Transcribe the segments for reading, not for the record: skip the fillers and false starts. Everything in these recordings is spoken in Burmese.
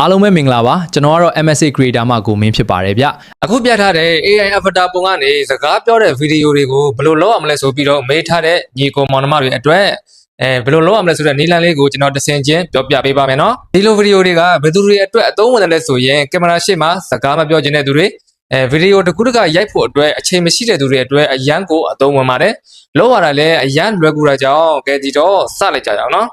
အားလုံးပဲမင်္ဂလာပါကျွန်တော်ကတော့ MSA Creator မှာကိုမင်းဖြစ်ပါတယ်ဗျအခုပြထားတဲ့ AI Avatar ပုံကနေစကားပြောတဲ့ဗီဒီယိုတွေကိုဘယ်လိုလုပ်ရမလဲဆိုပြီးတော့မေးထားတဲ့ညီကိုမောင်နှမတွေအတွက်ဘယ်လိုလုပ်ရမလဲဆိုတဲ့နည်းလမ်းလေးကိုကျွန်တော်တစ်ဆင့်ချင်းပြောပြပေးပါမယ်နော်ဒီလိုဗီဒီယိုတွေကဘယ်သူတွေအတွက်အသုံးဝင်တယ်လဲဆိုရင်ကင်မရာရှေ့မှာစကားမပြောချင်တဲ့သူတွေဗီဒီယိုတစ်ခုတစ်ခါရိုက်ဖို့အတွက်အချိန်မရှိတဲ့သူတွေအတွက်အရန်ကိုအသုံးဝင်ပါတယ်လောက်ရတာလည်းအရန်လွယ်ကူတာကြောင့်ကဲဒီတော့စလိုက်ကြအောင်နော်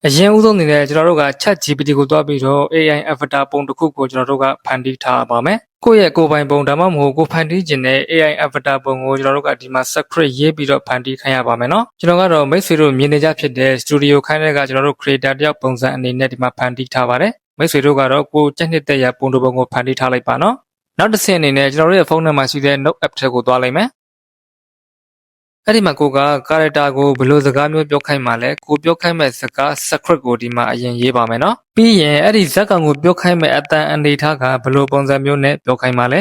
အရင်ဦးဆုံးအနေနဲ့ကျွန်တော်တို့က ChatGPT ကိုတွားပြီးတော့ AI Avatar ပုံတစ်ခုကိုကျွန်တော်တို့ကဖန်တီးထားပါမယ်ကိုယ့်ရဲ့ကိုယ်ပိုင်ပုံဒါမှမဟုတ်ကိုဖန်တီးခြင်းတဲ့ AI Avatar ပုံကိုကျွန်တော်တို့ကဒီမှာ script ရေးပြီးတော့ဖန်တီးခိုင်းရပါမယ်နော်ကျွန်တော်ကတော့မိတ်ဆွေတို့မြင်နေကြဖြစ်တဲ့ Studio ခိုင်းတဲ့ကကျွန်တော်တို့ Creator တယောက်ပုံစံအနေနဲ့ဒီမှာဖန်တီးထားပါတယ်မိတ်ဆွေတို့ကတော့ကိုကြက်နှစ်သက်ရပုံတစ်ပုံကိုဖန်တီးထားလိုက်ပါနော်နောက်တစ်ဆင့်အနေနဲ့ကျွန်တော်တို့ရဲ့ဖုန်းထဲမှာရှိတဲ့ Note app ထဲကိုတွားလိုက်မယ်အဲ့ဒီမှာကိုက character ကိုဘယ်လိုစကားမျိုးပြောခိုင်းမှလဲကိုပြောခိုင်းမဲ့စကား script ကိုဒီမှာအရင်ရေးပါမယ်နော်ပြီးရင်အဲ့ဒီဇာတ်ကောင်ကိုပြောခိုင်းမဲ့အတန်အနေထားကဘယ်လိုပုံစံမျိုးနဲ့ပြောခိုင်းမှလ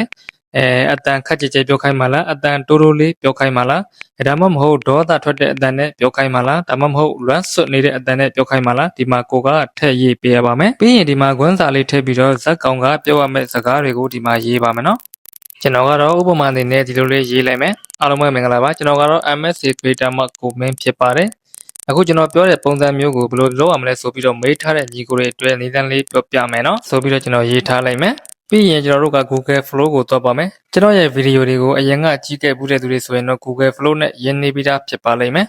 ဲအတန်ခက်ကြဲကြဲပြောခိုင်းမှလားအတန်တိုးတိုးလေးပြောခိုင်းမှလားဒါမှမဟုတ်ဒေါသထွက်တဲ့အတန်နဲ့ပြောခိုင်းမှလားဒါမှမဟုတ်လွမ်းဆွတ်နေတဲ့အတန်နဲ့ပြောခိုင်းမှလားဒီမှာကိုကထည့်ရေးပေးရပါမယ်ပြီးရင်ဒီမှာခွန်းစာလေးထည့်ပြီးတော့ဇာတ်ကောင်ကပြောရမယ့်စကားတွေကိုဒီမှာရေးပါမယ်နော်ကျွန်တော်ကတော့ဥပမာအနေနဲ့ဒီလိုလေးရေးလိုက်မယ်အားလုံးပဲမင်္ဂလာပါကျွန်တော်ကတော့ MSA Creator မှာကိုမင်းဖြစ်ပါတယ်အခုကျွန်တော်ပြောတဲ့ပုံစံမျိုးကိုဘယ်လိုလုပ်ရမလဲဆိုပြီးတော့မေးထားတဲ့ညီကိုတွေအတွက်နည်းလမ်းလေးပြောပြမယ်နော်ဆိုပြီးတော့ကျွန်တော်ရေးထားလိုက်မယ်ပြီးရင်ကျွန်တော်တို့က Google Flow ကိုတွက်ပါမယ်ကျွန်တော်ရဲ့ဗီဒီယိုတွေကိုအရင်ကကြည့်ခဲ့ဘူးတဲ့သူတွေဆိုရင်တော့ Google Flow နဲ့ရင်းနှီးပြီးသားဖြစ်ပါလိမ့်မယ်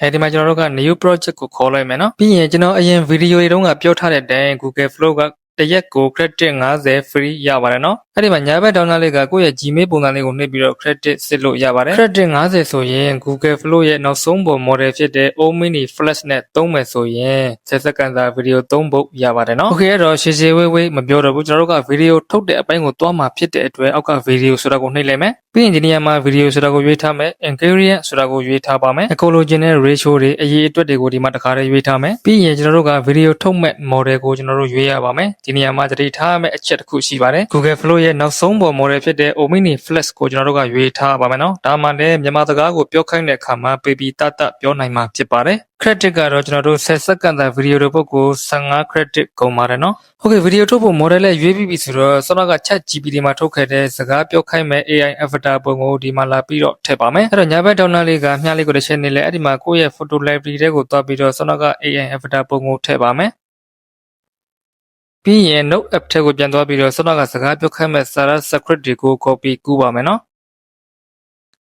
အဲဒီမှာကျွန်တော်တို့က new project ကိုခေါ်လိုက်မယ်နော်ပြီးရင်ကျွန်တော်အရင်ဗီဒီယိုတွေတုန်းကပြောထားတဲ့အတိုင်း Google Flow ကတရက်ကို credit 50 free ရပါတယ်နော်အဲ့ဒီမှာညာဘက်ဒေါင်းနာလေးကကိုယ့်ရဲ့ Gmail ပုံစံလေးကိုနှိပ်ပြီးတော့ credit စစ်လို့ရပါတယ် credit 50ဆိုရင် Google Flow ရဲ့နောက်ဆုံးပေါ် model ဖြစ်တဲ့ Omni Flash နဲ့သုံးမယ်ဆိုရင်10စက္ကန့်စာဗီဒီယို3ပုတ်ရပါတယ်နော် Okay အဲ့တော့ရှေ့ရှေ့ဝေးမပြောတော့ဘူးကျွန်တော်တို့ကဗီဒီယိုထုတ်တဲ့အပိုင်းကိုတွားမှာဖြစ်တဲ့အတွက်အောက်ကဗီဒီယိုဆိုတာကိုနှိပ်လိုက်မယ်ပြီးရင်ဒီနေရာမှာဗီဒီယိုဆိုတာကိုရွေးထားမယ် ingredient ဆိုတာကိုရွေးထားပါမယ်အကိုလိုချင်တဲ့ ratio တွေအရေးအတွက်တွေကိုဒီမှာတစ်ခါတည်းရွေးထားမယ်ပြီးရင်ကျွန်တော်တို့ကဗီဒီယိုထုတ်မဲ့ model ကိုကျွန်တော်တို့ရွေးရပါမယ်ဒီနေရာမှာသတိထားမဲ့အချက်တစ်ခုရှိပါတယ် Google Flow ရဲ့နောက်ဆုံးပေါ် model ဖြစ်တဲ့ Omni Flash ကိုကျွန်တော်တို့ကရွေးထားပါမယ်နော်ဒါမှလည်းမြန်မာစကားကိုပြောခိုင်းတဲ့အခါမှာပေပီတတပြောနိုင်မှာဖြစ်ပါတယ် credit ကတော့ကျွန်တော်တို့10စက္ကန့်သာဗီဒီယိုတစ်ပုဒ်ကို15 credit ကုန်ပါတယ်နော် Okay ဗီဒီယိုထုတ်ဖို့ model လေးရွေးပြီးပြီဆိုတော့စောနက ChatGPT မှာထုတ်ခဲ့တဲ့စကားပြောခိုင်းမဲ့ AI Avatar ပုံကိုဒီမှာလာပြီးတော့ထည့်ပါမယ်အဲ့တော့ညာဘက်ဒေါင်းနာလေးကမြှားလေးကိုတစ်ချက်နေလဲအဲ့ဒီမှာကိုယ့်ရဲ့ photo library တွေကိုတွားပြီးတော့စောနက AI Avatar ပုံကိုထည့်ပါမယ်ပြီးရင် Note app ထဲကိုပြန်သွားပြီးတော့စောနကစကားပြောခိုင်းမဲ့စာရ script တွေကို copy ကူးပါမယ်နော်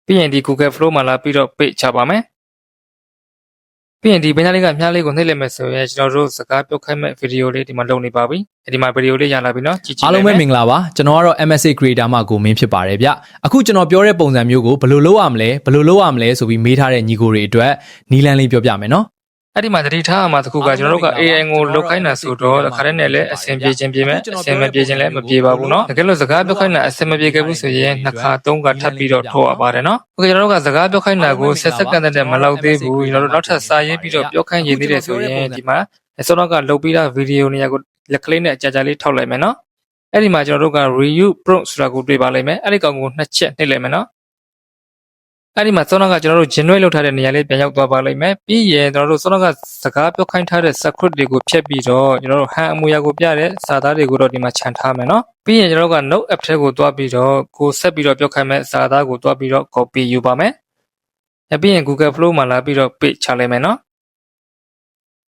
ပြီးရင်ဒီ Google Flow မှာလာပြီးတော့ paste ချပါမယ်ပြီးရင်ဒီဘင်းသားလေးကမြှားလေးကိုနှိပ်လိုက်မယ်ဆိုရင်ကျွန်တော်တို့စကားပြောခိုင်းမဲ့ဗီဒီယိုလေးဒီမှာလုပ်နေပါပြီဒီမှာဗီဒီယိုလေးရလာပြီเนาะကြည့်ကြည့်အားလုံးပဲမင်္ဂလာပါကျွန်တော်ကတော့ MSA Creator မှာကိုမင်းဖြစ်ပါတယ်ဗျအခုကျွန်တော်ပြောတဲ့ပုံစံမျိုးကိုဘယ်လိုလုပ်ရမလဲဆိုပြီးမေးထားတဲ့ညီကိုတွေအတွက်နီးလန်းလေးပြောပြမယ်เนาะအဲ့ဒီမှာသတိထားမှာတခုကကျွန်တော်တို့က AI ကိုလုတ်ခိုင်းတာဆိုတော့ခါတဲ့နဲ့လည်းအဆင်ပြေခြင်းပြေမယ်အဆင်မပြေခြင်းလည်းမပြေပါဘူးเนาะတကယ်လို့စကားပြောခိုင်းတာအဆင်မပြေခဲ့ဘူးဆိုရင်နှစ်ခါသုံးခါထပ်ပြီးတော့ထုတ်ရပါတယ်เนาะโอเคကျွန်တော်တို့ကစကားပြောခိုင်းတာကို10စက္ကန့်နဲ့မလောက်သေးဘူးကျွန်တော်တို့နောက်ထပ်စာရေးပြီးတော့ပြောခိုင်းရည်သေးတယ်ဆိုရင်ဒီမှာစောတော့ကလုတ်ပြီးသားဗီဒီယိုနေရာကိုလက်ကလေးနဲ့ကြာကြာလေးထောက်လိုက်မယ်เนาะအဲ့ဒီမှာကျွန်တော်တို့က review prompt ဆိုတာကိုတွေ့ပါလိမ့်မယ်အဲ့ဒီကောင်ကိုနှစ်ချက်နှိပ်လိုက်မယ်เนาะအဲ့ဒီမှာစောနကကျွန်တော်တို့ generate လုပ်ထားတဲ့နေရာလေးပြန်ရောက်သွားပါလိမ့်မယ်ပြီးရင်ကျွန်တော်တို့စောနကစကားပြောခိုင်းထားတဲ့ script တွေကိုဖြတ်ပြီးတော့ကျွန်တော်တို့ဟန်အမူအရာကိုပြတဲ့စာသားတွေကိုတော့ဒီမှာခြံထားမယ်เนาะပြီးရင်ကျွန်တော်တို့က note app ထဲကိုတွားပြီးတော့ကိုဆက်ပြီးတော့ပြောခိုင်းမဲ့စာသားကိုတွားပြီးတော့ copy ယူပါမယ်ပြီးရင် Google Flow မှာလာပြီးတော့ paste ချလိုက်မယ်เนาะ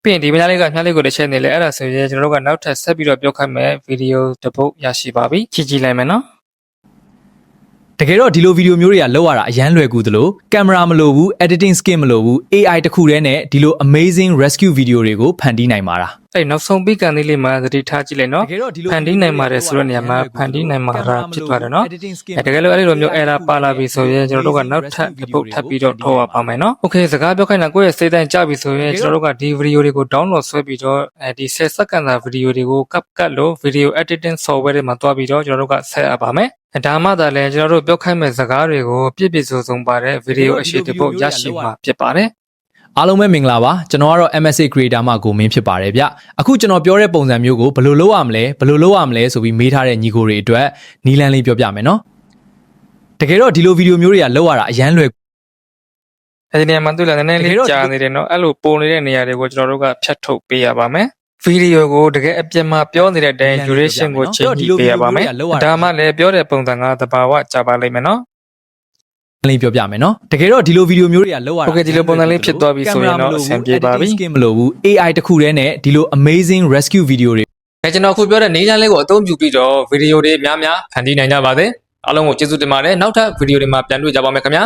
ပြီးရင်ဒီမင်းသားလေးကမြှားလေးကိုတစ်ချက်နေလဲအဲ့ဒါဆိုရင်ကျွန်တော်တို့ကနောက်ထပ်ဆက်ပြီးတော့ပြောခိုင်းမဲ့ဗီဒီယိုတစ်ပုဒ်ရရှိပါပြီကြည့်ကြည့်လိုက်မယ်เนาะတကယ်တော့ဒီလိုဗီဒီယိုမျိုးတွေကလောက်ရတာအရန်လွယ်ကူသလိုကင်မရာမလိုဘူး editing skill မလိုဘူး AI တခုတည်းနဲ့ဒီလို amazing rescue video တွေကိုဖန်တီးနိုင်ပါတာအဲ့နောက်ဆုံးပြီးကန်လေးလေးမှာသတိထားကြည့်လိုက်နော်ဖန်တီးနိုင်ပါတယ်ဆိုတဲ့နေရာမှာဖန်တီးနိုင်မှာဖြစ်သွားတယ်နော်တကယ်လို့အဲ့ဒီလိုမျိုး error ပါလာပြီဆိုရင်ကျွန်တော်တို့ကနောက်ထပ်တစ်ပုတ်ထပ်ပြီးတော့ထုတ်ရပါမယ်နော် Okay စကားပြောခိုင်းတာကိုယ့်ရဲ့စိတ်တိုင်းကြပြီဆိုရင်ကျွန်တော်တို့ကဒီဗီဒီယိုတွေကို download ဆွဲပြီးတော့ဒီ10စက္ကန့်သာဗီဒီယိုတွေကို CapCut လို့ video editing software တွေမှာတွားပြီးတော့ကျွန်တော်တို့ကဆက်ရပါမယ်ဒါမှသာလဲကျွန်တော်တို့ပြောခိုင်းမဲ့စကားတွေကိုပြည့်ပြည့်စုံစုံပါတဲ့ဗီဒီယိုအရှိတစ်ပုတ်ရရှိမှာဖြစ်ပါတယ်အားလုံးပဲမင်္ဂလာပါကျွန်တော်ကတော့ MSA Creator မှာကိုမင်းဖြစ်ပါတယ်ဗျအခုကျွန်တော်ပြောတဲ့ပုံစံမျိုးကိုဘယ်လိုလုပ်ရမလဲဆိုပြီးမေးထားတဲ့ညီကိုတွေအတွက်နီးလန်းလေးပြောပြမယ်နော်တကယ်တော့ဒီလိုဗီဒီယိုမျိုးတွေကလောက်ရတာအရန်လွယ်အဲဒီနေရာမှာတွေ့လာနည်းနည်းလေးကြာနေတယ်နော်အဲ့လိုပုံနေတဲ့နေရာတွေကိုကျွန်တော်တို့ကဖြတ်ထုတ်ပေးရပါမယ် ဗီဒီယိုကိုတကယ်အပြစ်မှာပြောနေတဲ့အတိုင်း duration ကိုချိန်ကြည့်ပေးရပါမယ်ဒါမှလည်းပြောတဲ့ပုံစံကသဘာဝကျပါလိမ့်မယ်နော်အလင်းပြောပြမယ်နော်တကယ်တော့ဒီလိုဗီဒီယိုမျိုးတွေကလောက်ရတာ Okay ဒီလိုပုံစံလေးဖြစ်သွားပြီဆိုရင်တော့အဆင်ပြေပါပြီ skin မလို့ဘူး AI တခုတည်းနဲ့ဒီလို amazing rescue video တွေကျွန်တော်အခုပြောတဲ့နေချမ်းလေးကိုအသုံးပြုပြီးတော့ဗီဒီယိုတွေများများဖန်တီးနိုင်ကြပါစေအားလုံးကိုကျေးဇူးတင်ပါတယ်နောက်ထပ်ဗီဒီယိုတွေမှာပြန်တွေ့ကြပါမယ်ခင်ဗျာ